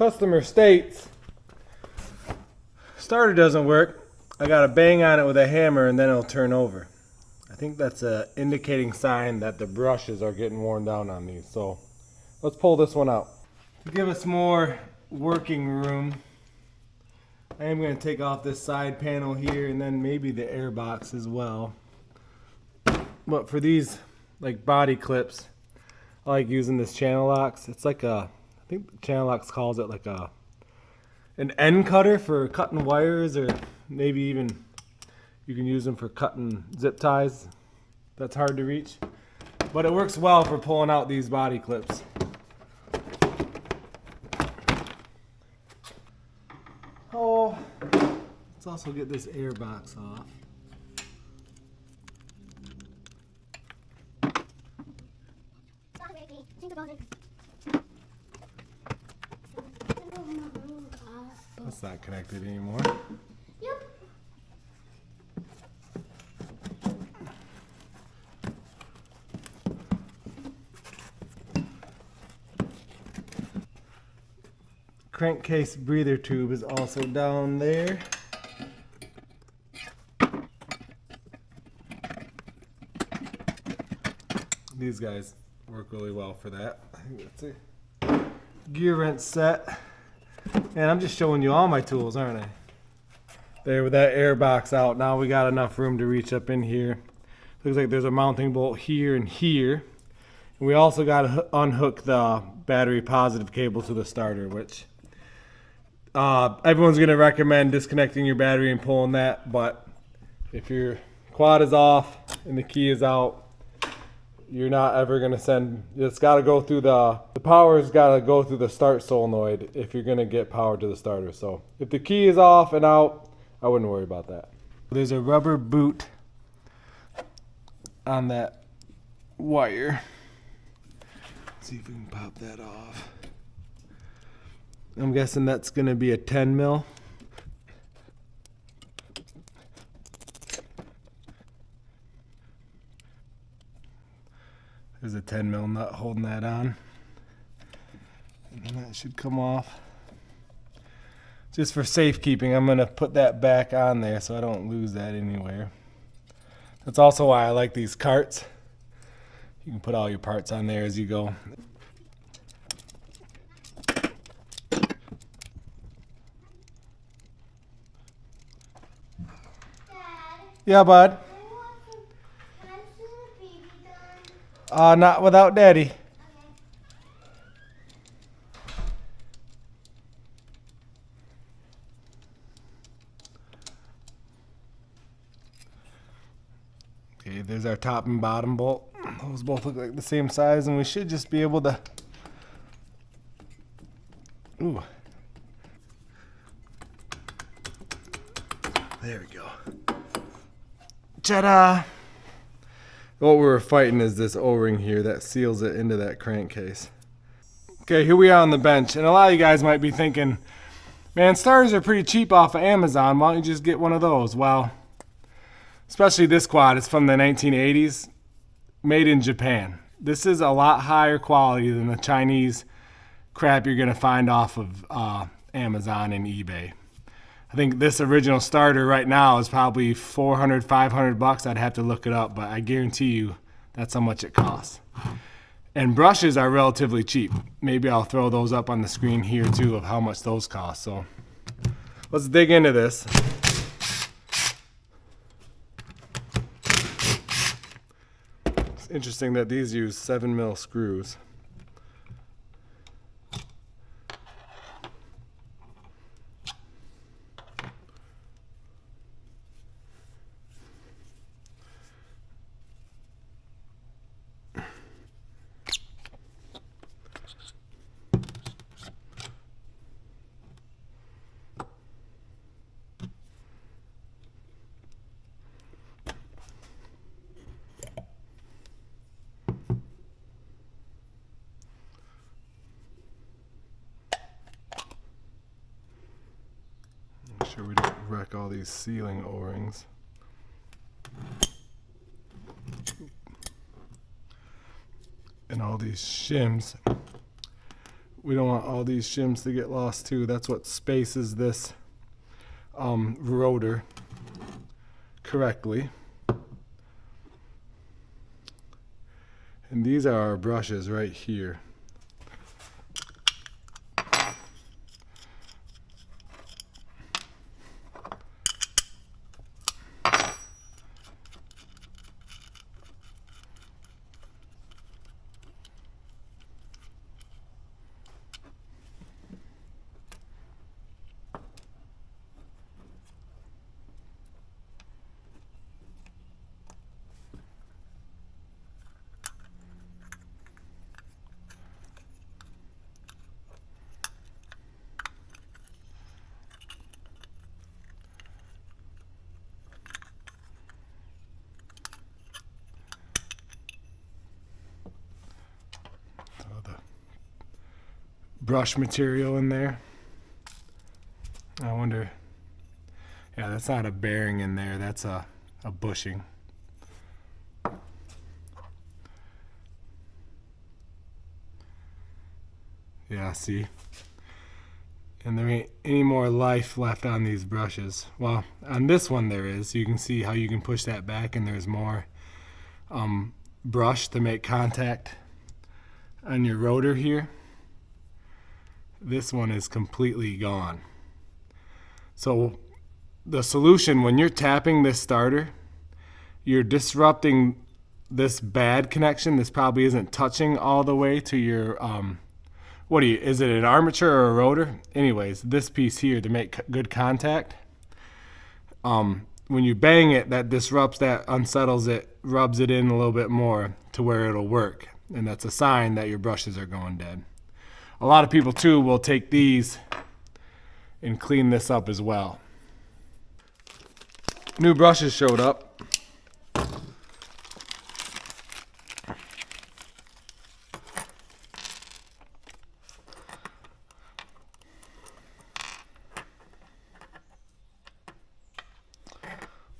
customer states starter doesn't work. I gotta bang on it with a hammer and then it'll turn over. I think that's a indicating sign that the brushes are getting worn down on these. So let's pull this one out. To give us more working room, I am going to take off this side panel here and then maybe the air box as well. But for these like body clips, I like using this channel locks. It's like a, I think channel locks calls it like an end cutter for cutting wires, or maybe even you can use them for cutting zip ties. That's hard to reach, but it works well for pulling out these body clips. Oh, let's also get this air box off. That's not connected anymore. Yep. Crankcase breather tube is also down there. These guys work really well for that. I think that's a gear wrench set. And I'm just showing you all my tools, aren't I? There, with that air box out, now we got enough room to reach up in here. Looks like there's a mounting bolt here and here. And we also got to unhook the battery positive cable to the starter, which everyone's going to recommend disconnecting your battery and pulling that. But if your quad is off and the key is out, you're not ever going to send, it's got to go through the power's got to go through the start solenoid if you're going to get power to the starter. So if the key is off and out, I wouldn't worry about that. There's a rubber boot on that wire. Let's see if we can pop that off. I'm guessing that's going to be a 10 mil. There's a 10 mil nut holding that on. And that should come off. Just for safekeeping, I'm going to put that back on there so I don't lose that anywhere. That's also why I like these carts. You can put all your parts on there as you go. Dad, Yeah, bud. I want some, can I see the baby gun? Not without Daddy. Okay, there's our top and bottom bolt. Those both look like the same size, and we should just be able to. Ooh. There we go. Ta-da! What we were fighting is this O-ring here that seals it into that crankcase. Okay, here we are on the bench, and a lot of you guys might be thinking, man, starters are pretty cheap off of Amazon. Why don't you just get one of those? Well, especially this quad, it's from the 1980s, made in Japan. This is a lot higher quality than the Chinese crap you're gonna find off of Amazon and eBay. I think this original starter right now is probably 400, 500 bucks. I'd have to look it up, but I guarantee you that's how much it costs. And brushes are relatively cheap. Maybe I'll throw those up on the screen here too of how much those cost. So let's dig into this. It's interesting that these use 7 mil screws. Make sure we don't wreck all these sealing O-rings. And all these shims. We don't want all these shims to get lost too. That's what spaces this rotor correctly. And these are our brushes right here. Brush material in there. I wonder, yeah, that's not a bearing in there, that's a bushing. Yeah, see? And there ain't any more life left on these brushes. Well, on this one there is. You can see how you can push that back and there's more brush to make contact on your rotor here. This one is completely gone. So the solution, when you're tapping this starter, you're disrupting this bad connection. This probably isn't touching all the way to your, is it an armature or a rotor? Anyways, this piece here to make good contact. When you bang it, that disrupts that, unsettles it, rubs it in a little bit more to where it'll work. And that's a sign that your brushes are going dead. A lot of people too will take these and clean this up as well. New brushes showed up.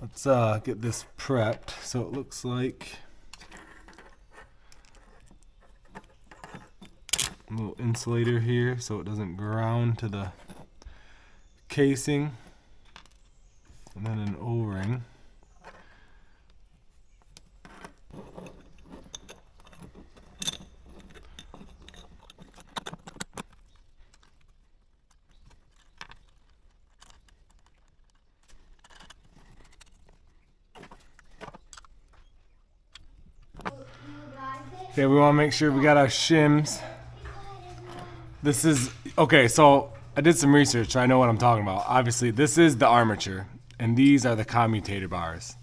Let's get this prepped so it looks like a little insulator here so it doesn't ground to the casing, and then an O-ring. Okay, we want to make sure we got our shims. This is, okay, so I did some research, so I know what I'm talking about. Obviously, this is the armature, and these are the commutator bars.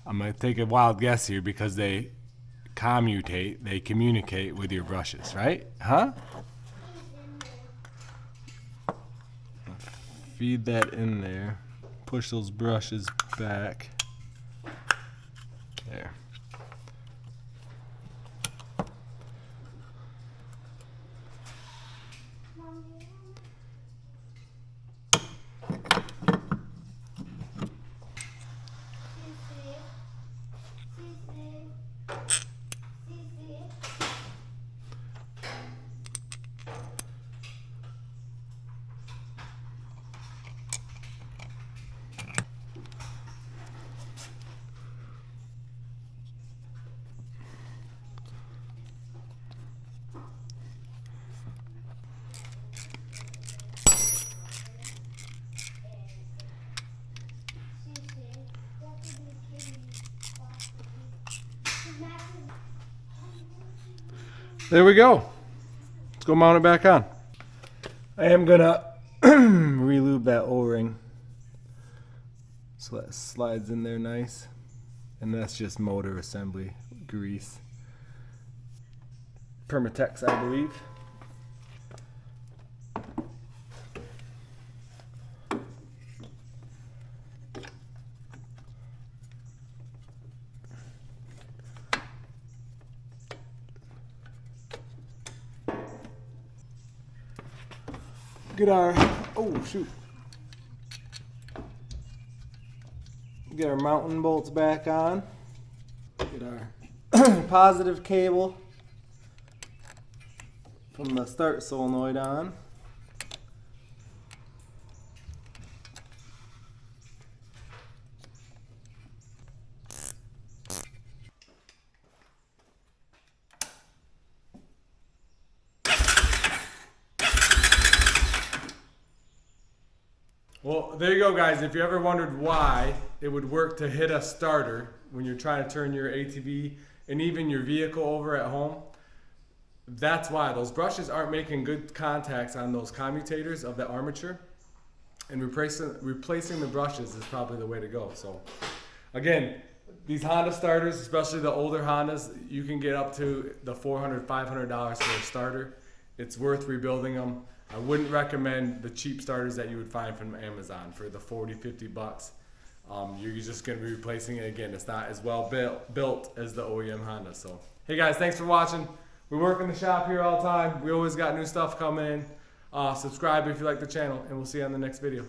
I'm going to take a wild guess here because they commutate, they communicate with your brushes, right? Huh? Feed that in there. Push those brushes back. There. There we go. Let's go mount it back on. I am gonna re-lube that O-ring so that slides in there nice. And that's just motor assembly grease. Permatex, I believe. Get our, oh shoot. Get our mounting bolts back on. Get our positive cable from the start solenoid on. Well, there you go, guys. If you ever wondered why it would work to hit a starter when you're trying to turn your ATV and even your vehicle over at home, that's why. Those brushes aren't making good contacts on those commutators of the armature, and replacing the brushes is probably the way to go. So again, these Honda starters, especially the older Hondas, you can get up to the $400, $500 for a starter. It's worth rebuilding them. I wouldn't recommend the cheap starters that you would find from Amazon for the 40, 50 bucks. You're just going to be replacing it again. It's not as well built as the OEM Honda. So, hey guys, thanks for watching. We work in the shop here all the time. We always got new stuff coming in. Subscribe if you like the channel, and we'll see you on the next video.